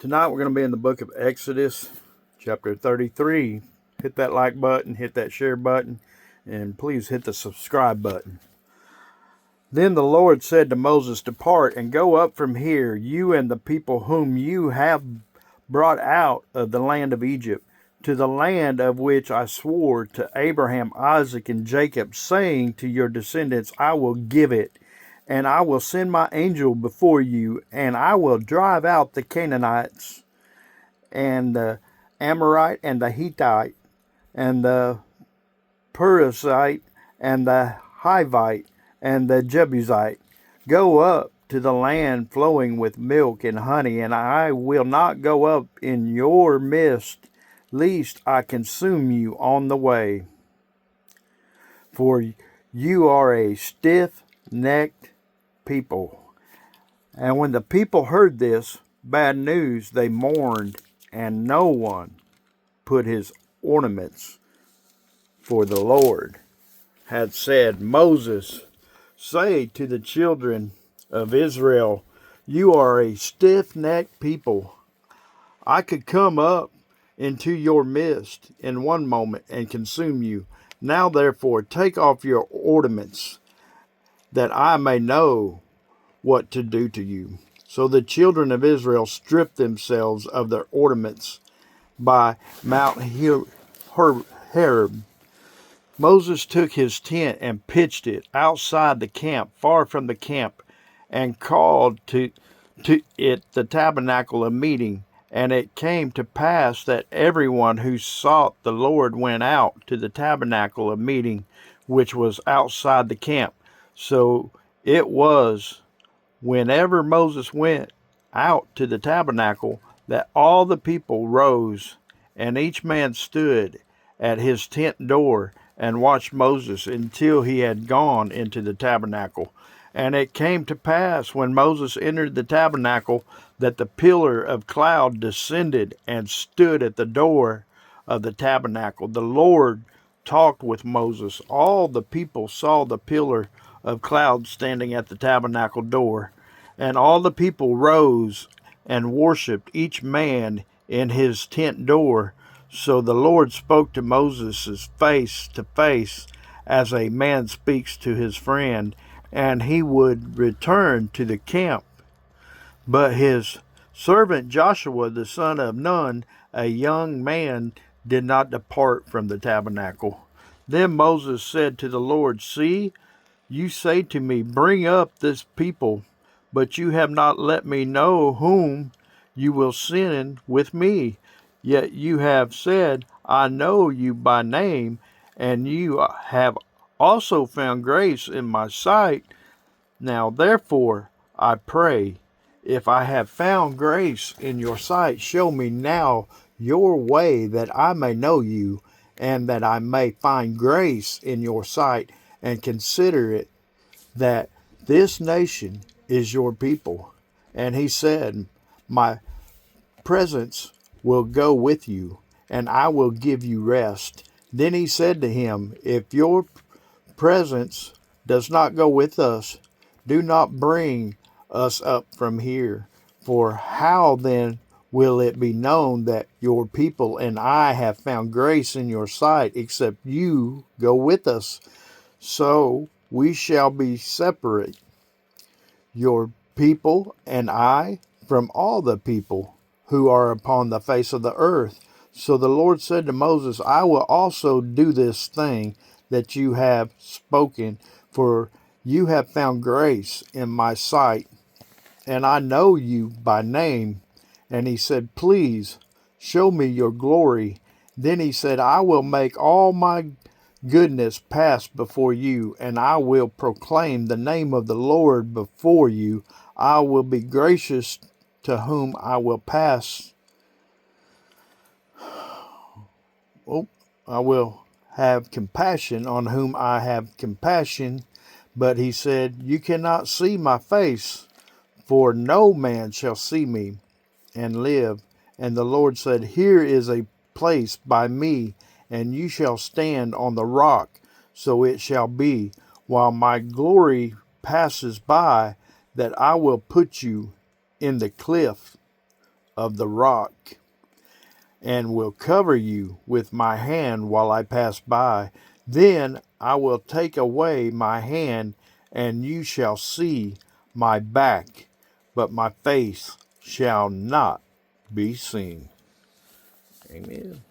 Tonight we're going to be in the book of Exodus, chapter 33. Hit that like button, hit that share button, and please hit the subscribe button. Then the Lord said to Moses, "Depart and go up from here, you and the people whom you have brought out of the land of Egypt, to the land of which I swore to Abraham, Isaac, and Jacob, saying to your descendants, I will give it. And I will send my angel before you, and I will drive out the Canaanites, and the Amorite, and the Hittite, and the Perizzite, and the Hivite, and the Jebusite. Go up to the land flowing with milk and honey, and I will not go up in your midst, lest I consume you on the way. For you are a stiff-necked people." And when the people heard this bad news, they mourned, and no one put his ornaments, for the Lord had said, "Moses, say to the children of Israel, you are a stiff-necked people. I could come up into your midst in one moment and consume you. Now therefore take off your ornaments, that I may know what to do to you." So the children of Israel stripped themselves of their ornaments by Mount Horeb. Moses took his tent and pitched it outside the camp, far from the camp, and called to it the tabernacle of meeting. And it came to pass that everyone who sought the Lord went out to the tabernacle of meeting, which was outside the camp. So it was, whenever Moses went out to the tabernacle, that all the people rose, and each man stood at his tent door and watched Moses until he had gone into the tabernacle. And it came to pass, when Moses entered the tabernacle, that the pillar of cloud descended and stood at the door of the tabernacle. The Lord talked with Moses. All the people saw the pillar of cloud standing at the tabernacle door. And all the people rose and worshipped, each man in his tent door. So the Lord spoke to Moses face to face, as a man speaks to his friend, and he would return to the camp. But his servant Joshua, the son of Nun, a young man, did not depart from the tabernacle. Then Moses said to the Lord, "See, you say to me, bring up this people, but you have not let me know whom you will send with me. Yet you have said, I know you by name, and you have also found grace in my sight. Now therefore, I pray, if I have found grace in your sight, show me now your way, that I may know you, and that I may find grace in your sight, and consider it that this nation is your people." And he said, "My presence will go with you, and I will give you rest." Then he said to him, "If your presence does not go with us, do not bring us up from here. For how then will it be known that your people and I have found grace in your sight, except you go with us? So we shall be separate, your people and I, from all the people who are upon the face of the earth." So the Lord said to Moses, "I will also do this thing that you have spoken, for you have found grace in my sight, and I know you by name." And he said, "Please show me your glory." Then he said, "I will make all my goodness pass before you, and I will proclaim the name of the Lord before you. I will be gracious to whom I will pass. Oh, I will have compassion on whom I have compassion." But he said, "You cannot see my face, for no man shall see me and live." And the Lord said, "Here is a place by me, and you shall stand on the rock. So it shall be, while my glory passes by, that I will put you in the cliff of the rock, and will cover you with my hand while I pass by. Then I will take away my hand, and you shall see my back, but my face shall not be seen. Amen.